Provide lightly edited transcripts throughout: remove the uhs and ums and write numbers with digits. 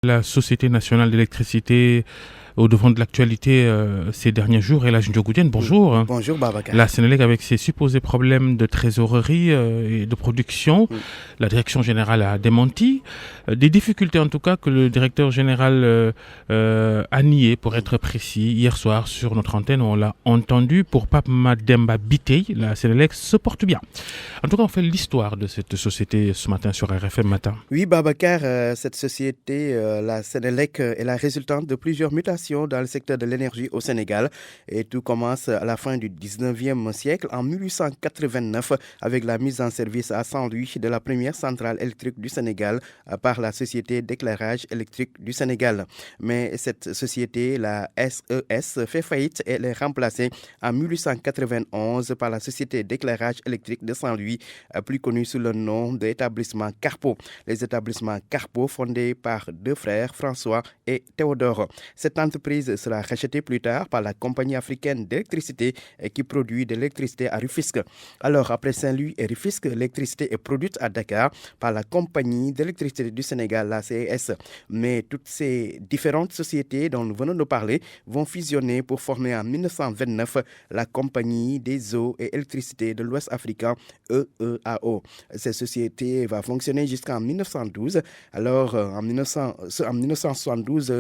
La Société nationale d'électricité au devant de l'actualité ces derniers jours. Et là, bonjour. Bonjour Babacar. La Sénélec avec ses supposés problèmes de trésorerie et de production, la direction générale a démenti. Des difficultés en tout cas que le directeur général a nié, pour être précis. Hier soir sur notre antenne, on l'a entendu. Pour Pape Mademba Bitèye, la Sénélec se porte bien. En tout cas, on fait l'histoire de cette société ce matin sur RFM Matin. Oui Babacar, cette société, la Sénélec, est la résultante de plusieurs mutations dans le secteur de l'énergie au Sénégal. Et tout commence à la fin du 19e siècle, en 1889, avec la mise en service à Saint-Louis de la première centrale électrique du Sénégal par la Société d'éclairage électrique du Sénégal. Mais cette société, la SES, fait faillite et elle est remplacée en 1891 par la Société d'éclairage électrique de Saint-Louis, plus connue sous le nom d'établissement Carpo. Les établissements Carpo fondés par deux frères, François et Théodore. Cette entreprise sera rachetée plus tard par la compagnie africaine d'électricité qui produit de l'électricité à Rufisque. Alors, après Saint-Louis et Rufisque, l'électricité est produite à Dakar par la compagnie d'électricité du Sénégal, la CES. Mais toutes ces différentes sociétés dont nous venons de parler vont fusionner pour former en 1929 la compagnie des eaux et électricité de l'Ouest africain, EEAO. Cette société va fonctionner jusqu'en 1912. Alors, en 1972,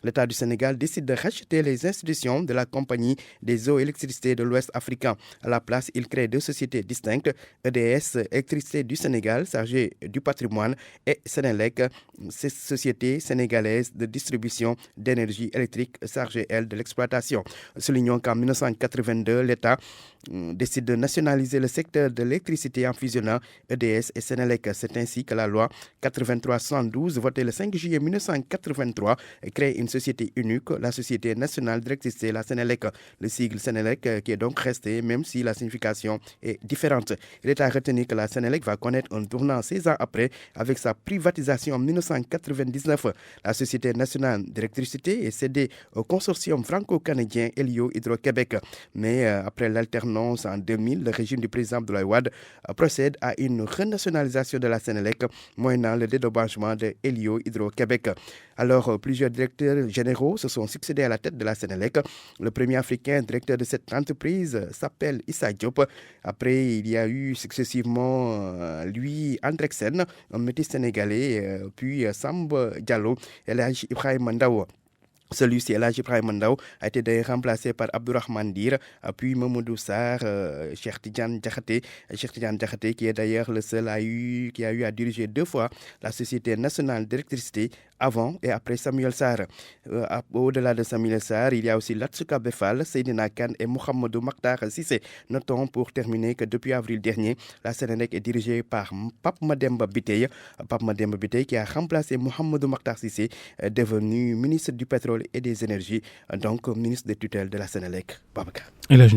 l'État du Sénégal décide de racheter les institutions de la compagnie des eaux et électricité de l'Ouest africain. À la place, il crée deux sociétés distinctes, EDS, Électricité du Sénégal, chargée du patrimoine, et Sénélec, cette société sénégalaise de distribution d'énergie électrique, chargée, elle, de l'exploitation. Soulignons qu'en 1982, l'État décide de nationaliser le secteur de l'électricité en fusionnant EDS et Sénélec. C'est ainsi que la loi 83-72, votée le 5 juillet 1983, crée une société unique, la Société nationale d'électricité, la Sénélec. Le sigle Sénélec qui est donc resté, même si la signification est différente. Il est à retenir que la Sénélec va connaître un tournant 16 ans après avec sa privatisation en 1999. La Société nationale d'électricité est cédée au consortium franco-canadien Elio Hydro-Québec. Mais après l'alternance en 2000, le régime du président Abdoulaye Wade procède à une renationalisation de la Sénélec, moyennant le dédommagement de Elio Hydro-Québec. Alors, plusieurs directeurs généraux se sont succédés à la tête de la Sénélec. Le premier africain directeur de cette entreprise s'appelle Issa Diop. Après, il y a eu successivement Louis Andrexen, un métis sénégalais, puis Samba Diallo et Elhadji Ibrahima Ndao. Celui-ci, Elhadji Ibrahima Ndao, a été d'ailleurs remplacé par Abdourahmane Dir, puis Mamadou Sarr, Cheikh Tidiane Diakhaté, qui est d'ailleurs le seul qui a eu à diriger deux fois la Société nationale d'électricité avant et après Samuel Sarr. Au-delà de Samuel Sarr, il y a aussi Latsuka Befal, Seydina Kane et Mohamedou Makhtar Cissé. Notons pour terminer que depuis avril dernier, la Sénélec est dirigée par Pape Mademba Bitèye. Pape Mademba Bitèye qui a remplacé Mohamedou Makhtar Cissé, devenu ministre du pétrole et des énergies, donc ministre de tutelle de la Sénélec. Babacar. Et là,